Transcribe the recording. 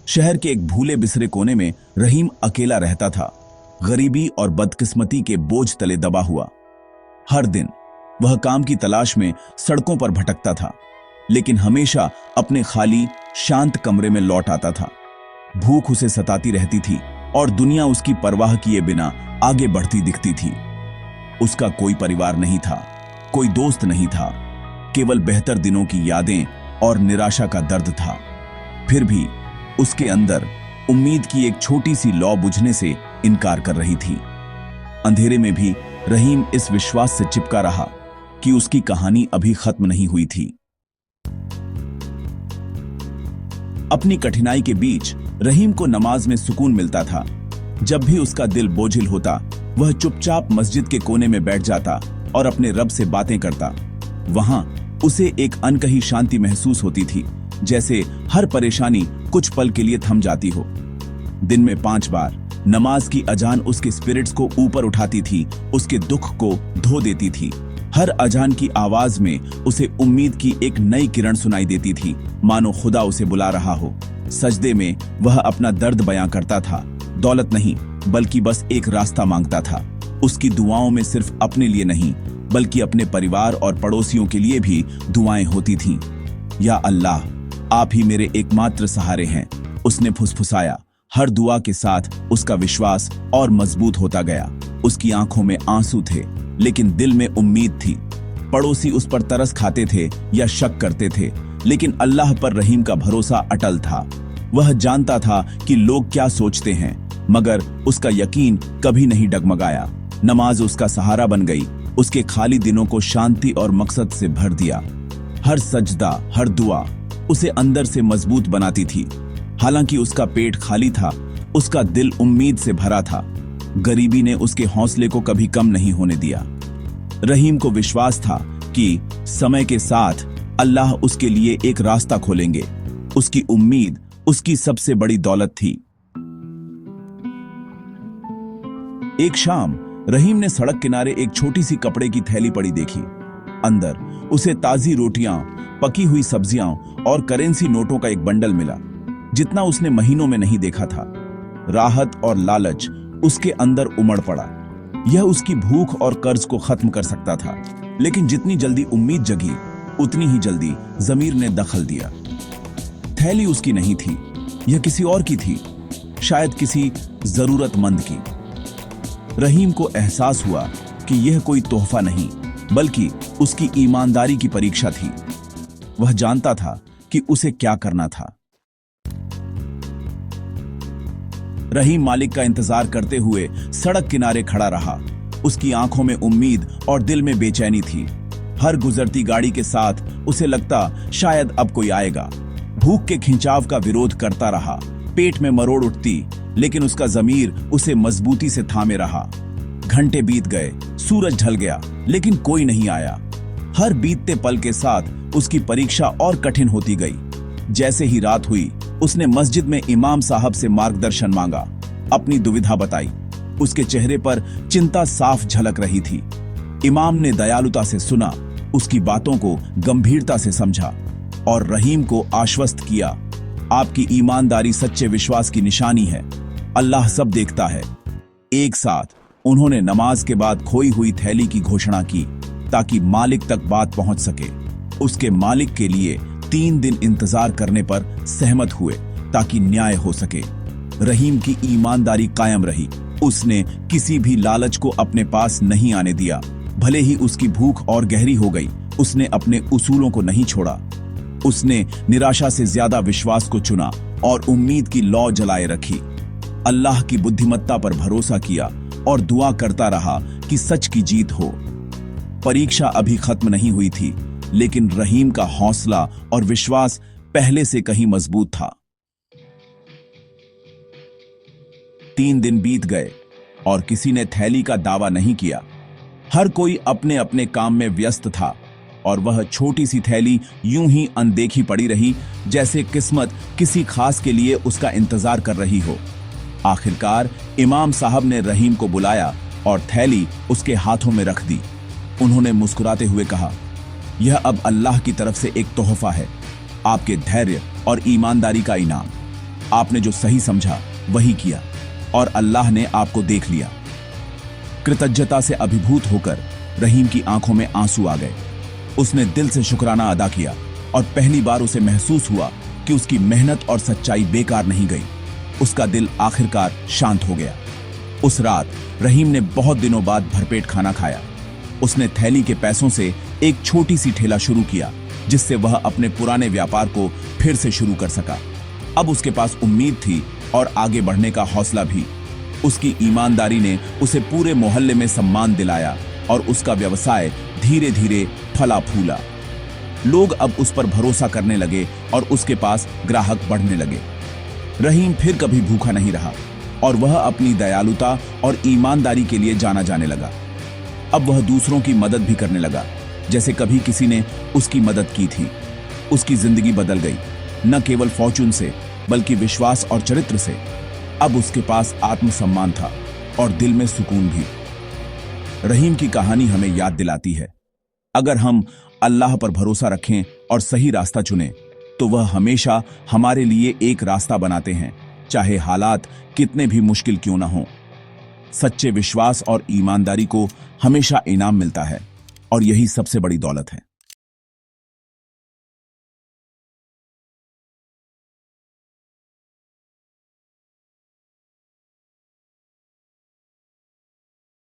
शहर के एक भूले बिसरे कोने में रहीम अकेला रहता था, गरीबी और बदकिस्मती के बोझ तले दबा हुआ। हर दिन वह काम की तलाश में सड़कों पर भटकता था, लेकिन हमेशा अपने खाली शांत कमरे में लौट आता था। भूख उसे सताती रहती थी और दुनिया उसकी परवाह किए बिना आगे बढ़ती दिखती थी। उसका कोई परिवार नहीं था, कोई दोस्त नहीं था, केवल बेहतर दिनों की यादें और निराशा का दर्द था। फिर भी उसके अंदर उम्मीद की एक छोटी सी लौ बुझने से इनकार कर रही थी। अंधेरे में भी रहीम इस विश्वास से चिपका रहा कि उसकी कहानी अभी खत्म नहीं हुई थी। अपनी कठिनाई के बीच रहीम को नमाज में सुकून मिलता था। जब भी उसका दिल बोझिल होता, वह चुपचाप मस्जिद के कोने में बैठ जाता और अपने रब से बातें करता। वहां उसे एक अनकही शांति महसूस होती थी, जैसे हर परेशानी कुछ पल के लिए थम जाती हो। दिन में 5 बार नमाज की अजान उसके स्पिरिट्स को ऊपर उठाती थी, उसके दुख को धो देती थी। हर अजान की आवाज में उसे उम्मीद की एक नई किरण सुनाई देती थी, मानो खुदा उसे बुला रहा हो। सजदे में वह अपना दर्द बयां करता था, दौलत नहीं बल्कि बस एक रास्ता मांगता था। उसकी दुआओं में सिर्फ अपने लिए नहीं बल्कि अपने परिवार और पड़ोसियों के लिए भी दुआएं होती थीं। या अल्लाह, आप ही मेरे एकमात्र सहारे हैं, उसने फुसफुसाया। हर दुआ के साथ उसका विश्वास और मजबूत होता गया। उसकी आंखों में आंसू थे, लेकिन दिल में उम्मीद थी। पड़ोसी उस पर तरस खाते थे या शक करते थे, लेकिन अल्लाह पर रहीम का भरोसा अटल था। वह जानता था कि लोग क्या सोचते हैं, मगर उसका यकीन कभी नहीं डगमगाया। नमाज उसका सहारा बन गई, उसके खाली दिनों को शांति और मकसद से भर दिया। हर सजदा, हर दुआ उसे अंदर से मजबूत बनाती थी। हालांकि उसका पेट खाली था, उसका दिल उम्मीद से भरा था। गरीबी ने उसके हौसले को कभी कम नहीं होने दिया। रहीम को विश्वास था कि समय के साथ अल्लाह उसके लिए एक रास्ता खोलेंगे। उसकी उम्मीद उसकी सबसे बड़ी दौलत थी। एक शाम रहीम ने सड़क किनारे एक छोटी सी कपड़े की थैली पड़ी देखी। अंदर उसे ताजी रोटियां, पकी हुई सब्जियां और करेंसी नोटों का एक बंडल मिला, जितना उसने महीनों में नहीं देखा था। राहत और लालच उसके अंदर उमड़ पड़ा। यह उसकी भूख और कर्ज को खत्म कर सकता था, लेकिन जितनी जल्दी उम्मीद जगी, उतनी ही जल्दी ज़मीर ने दखल दिया। थैली उसकी नहीं थी, यह किसी और की थी, शायद किसी जरूरतमंद की। रहीम को एहसास हुआ कि यह कोई तोहफा नहीं बल्कि उसकी ईमानदारी की परीक्षा थी। वह जानता था कि उसे क्या करना था। रहीम मालिक का इंतजार करते हुए सड़क किनारे खड़ा रहा। उसकी आंखों में उम्मीद और दिल में बेचैनी थी। हर गुजरती गाड़ी के साथ उसे लगता शायद अब कोई आएगा। भूख के खिंचाव का विरोध करता रहा, पेट में मरोड़ उठती, लेकिन उसका ज़मीर उसे मजबूती से थामे रहा। घंटे बीत गए, सूरज ढल गया, लेकिन कोई नहीं आया। हर बीतते पल के साथ उसकी परीक्षा और कठिन होती गई। जैसे ही रात हुई, उसने मस्जिद में इमाम साहब से मार्गदर्शन मांगा, अपनी दुविधा बताई। उसके चेहरे पर चिंता साफ झलक रही थी। इमाम ने दयालुता से सुना, उसकी बातों को गंभीरता से समझा और रहीम को आश्वस्त किया, आपकी ईमानदारी सच्चे विश्वास की निशानी है, अल्लाह सब देखता है। एक साथ उन्होंने नमाज के बाद खोई हुई थैली की घोषणा की, ताकि मालिक तक बात पहुंच सके। उसके मालिक के लिए 3 दिन इंतजार करने पर सहमत हुए, ताकि न्याय हो सके। रहीम की ईमानदारी कायम रही। उसने किसी भी लालच को अपने पास नहीं आने दिया। भले ही उसकी भूख और गहरी हो गई, उसने अपने उसूलों को नहीं छोड़ा। उसने निराशा से ज्यादा विश्वास को चुना और उम्मीद की लौ जलाए रखी। अल्लाह की बुद्धिमत्ता पर भरोसा किया और दुआ करता रहा कि सच की जीत हो। परीक्षा अभी खत्म नहीं हुई थी, लेकिन रहीम का हौसला और विश्वास पहले से कहीं मजबूत था। 3 दिन बीत गए और किसी ने थैली का दावा नहीं किया। हर कोई अपने अपने काम में व्यस्त था और वह छोटी सी थैली यूं ही अनदेखी पड़ी रही, जैसे किस्मत किसी खास के लिए उसका इंतजार कर रही हो। आखिरकार इमाम साहब ने रहीम को बुलाया और थैली उसके हाथों में रख दी। उन्होंने मुस्कुराते हुए कहा, यह अब अल्लाह की तरफ से एक तोहफा है, आपके धैर्य और ईमानदारी का इनाम। आपने जो सही समझा वही किया और अल्लाह ने आपको देख लिया। कृतज्ञता से अभिभूत होकर रहीम की आंखों में आंसू आ गए। उसने दिल से शुक्राना अदा किया और पहली बार उसे महसूस हुआ कि उसकी मेहनत और सच्चाई बेकार नहीं गई। उसका दिल आखिरकार शांत हो गया। उस रात रहीम ने बहुत दिनों बाद भरपेट खाना खाया। उसने थैली के पैसों से एक छोटी सी ठेला शुरू किया, जिससे वह अपने पुराने व्यापार को फिर से शुरू कर सका। अब उसके पास उम्मीद थी और आगे बढ़ने का हौसला भी। उसकी ईमानदारी ने उसे पूरे मोहल्ले में सम्मान दिलाया और उसका व्यवसाय धीरे धीरे फला फूला। लोग अब उस पर भरोसा करने लगे और उसके पास ग्राहक बढ़ने लगे। रहीम फिर कभी भूखा नहीं रहा और वह अपनी दयालुता और ईमानदारी के लिए जाना जाने लगा। अब वह दूसरों की मदद भी करने लगा, जैसे कभी किसी ने उसकी मदद की थी। उसकी जिंदगी बदल गई, न केवल फॉर्चून से बल्कि विश्वास और चरित्र से। अब उसके पास आत्मसम्मान था और दिल में सुकून भी। रहीम की कहानी हमें याद दिलाती है, अगर हम अल्लाह पर भरोसा रखें और सही रास्ता चुनें, तो वह हमेशा हमारे लिए एक रास्ता बनाते हैं, चाहे हालात कितने भी मुश्किल क्यों ना हों। सच्चे विश्वास और ईमानदारी को हमेशा इनाम मिलता है और यही सबसे बड़ी दौलत है।